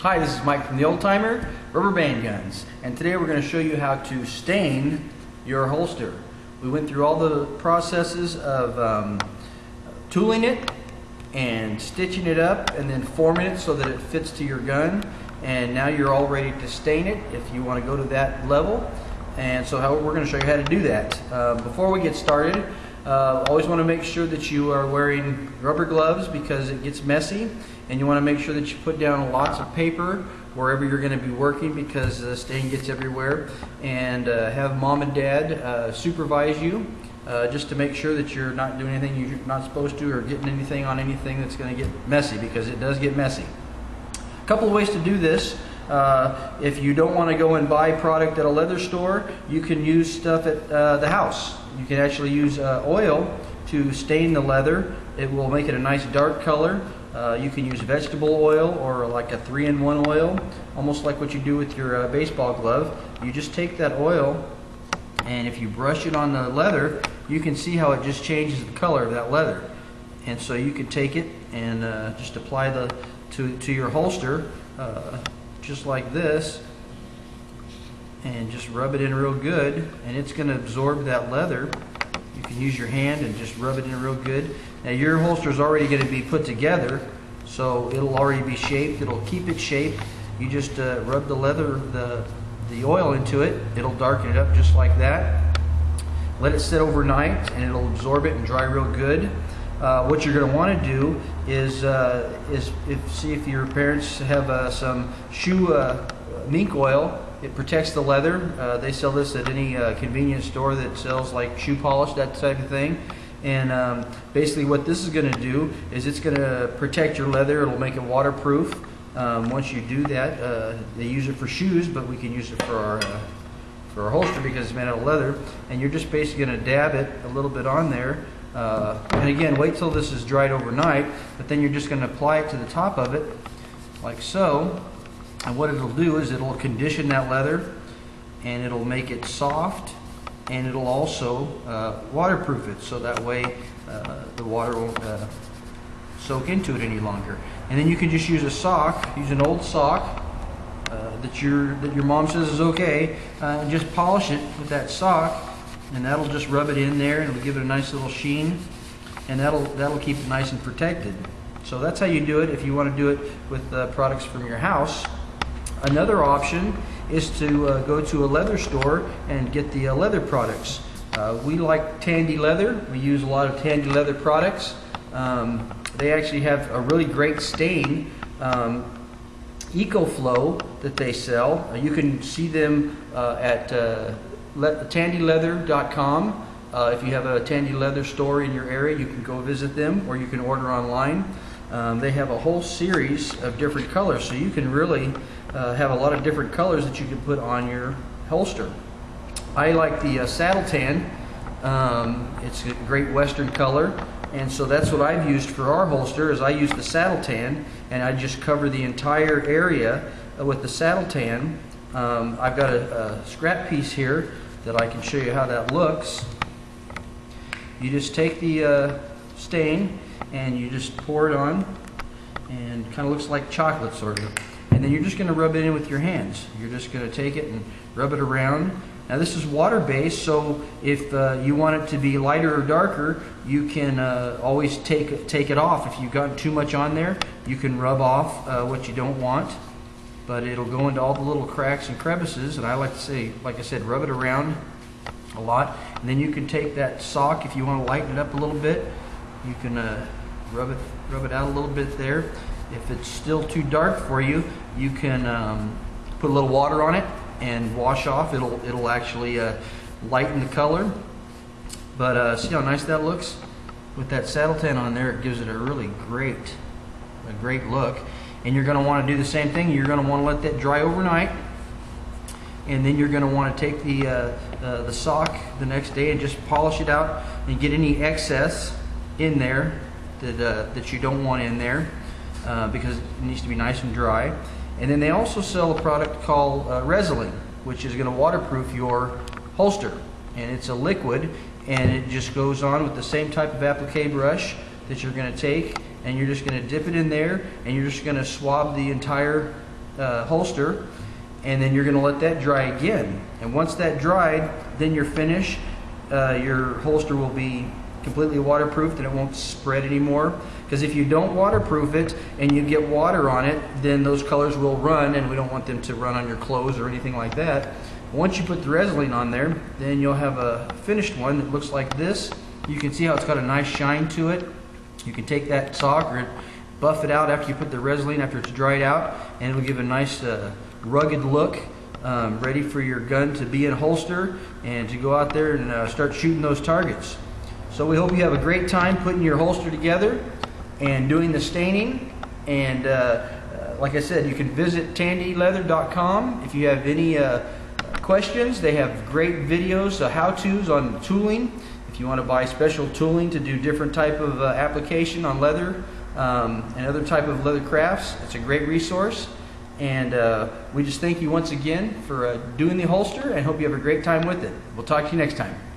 Hi, this is Mike from the Old Timer Rubber Band Guns, and today we're going to show you how to stain your holster. We went through all the processes of tooling it and stitching it up and then forming it so that it fits to your gun, and now you're all ready to stain it if you want to go to that level. And so we're going to show you how to do that. Before we get started, always want to make sure that you are wearing rubber gloves because it gets messy, and you want to make sure that you put down lots of paper wherever you're going to be working because the stain gets everywhere, and have mom and dad supervise you just to make sure that you're not doing anything you're not supposed to or getting anything on anything that's going to get messy, because it does get messy. A couple of ways to do this. If you don't want to go and buy product at a leather store, you can use stuff at the house. You can actually use oil to stain the leather. It will make it a nice dark color. You can use vegetable oil or like a 3-in-1 oil, almost like what you do with your baseball glove. You just take that oil, and if you brush it on the leather, you can see how it just changes the color of that leather. And so you can take it and just apply to your holster just like this, and just rub it in real good, and it's going to absorb that leather. You can use your hand and just rub it in real good. Now your holster is already going to be put together, so it'll already be shaped. It'll keep its shape. You just rub the leather, the oil into it. It'll darken it up just like that. Let it sit overnight, and it'll absorb it and dry real good. What you're going to want to do is see if your parents have some shoe mink oil. It protects the leather. They sell this at any convenience store that sells like shoe polish, that type of thing. And basically what this is going to do is it's going to protect your leather. It'll make it waterproof. Once you do that, they use it for shoes, but we can use it for our holster because it's made out of leather. And you're just basically going to dab it a little bit on there. And again, wait till this is dried overnight, but then you're just going to apply it to the top of it like so. And what it'll do is it'll condition that leather, and it'll make it soft, and it'll also waterproof it, so that way the water won't soak into it any longer. And then you can just use a sock, use an old sock that your mom says is okay, and just polish it with that sock, and that'll just rub it in there, and it'll give it a nice little sheen, and that'll keep it nice and protected. So that's how you do it if you want to do it with products from your house. Another option is to go to a leather store and get the leather products. We like Tandy Leather. We use a lot of Tandy Leather products. They actually have a really great stain, EcoFlow, that they sell. You can see them at tandyleather.com. If you have a Tandy Leather store in your area, you can go visit them, or you can order online. They have a whole series of different colors, so you can really have a lot of different colors that you can put on your holster. I like the Saddle Tan. It's a great Western color, and so that's what I've used for our holster. Is I use the Saddle Tan, and I just cover the entire area with the Saddle Tan. I've got a scrap piece here that I can show you how that looks. You just take the stain and you just pour it on, and it kind of looks like chocolate sort of. And then you're just going to rub it in with your hands. You're just going to take it and rub it around. Now this is water-based, so if you want it to be lighter or darker, you can always take it off. If you've gotten too much on there, you can rub off what you don't want. But it'll go into all the little cracks and crevices, and I like to say, like I said, rub it around a lot. And then you can take that sock, if you want to lighten it up a little bit, you can rub it out a little bit there. If it's still too dark for you, you can put a little water on it and wash off. It'll actually lighten the color. But see how nice that looks with that Saddle Tan on there. It gives it a really great look. And you're going to want to do the same thing. You're going to want to let that dry overnight, and then you're going to want to take the sock the next day and just polish it out and get any excess in there that you don't want in there, because it needs to be nice and dry. And then they also sell a product called Resolene, which is going to waterproof your holster, and it's a liquid, and it just goes on with the same type of applique brush that you're going to take, and you're just going to dip it in there, and you're just going to swab the entire holster, and then you're going to let that dry again. And once that dried, then your finish, your holster will be completely waterproofed and it won't spread anymore. Because if you don't waterproof it and you get water on it, then those colors will run, and we don't want them to run on your clothes or anything like that. Once you put the Resolene on there, then you'll have a finished one that looks like this. You can see how it's got a nice shine to it. You can take that sock or buff it out after you put the Resolene, after it's dried out, and it'll give a nice rugged look, ready for your gun to be in holster and to go out there and start shooting those targets. So we hope you have a great time putting your holster together and doing the staining. And like I said, you can visit tandyleather.com if you have any questions. They have great videos, how-tos on tooling. If you want to buy special tooling to do different type of application on leather and other type of leather crafts, it's a great resource. And we just thank you once again for doing the holster, and hope you have a great time with it. We'll talk to you next time.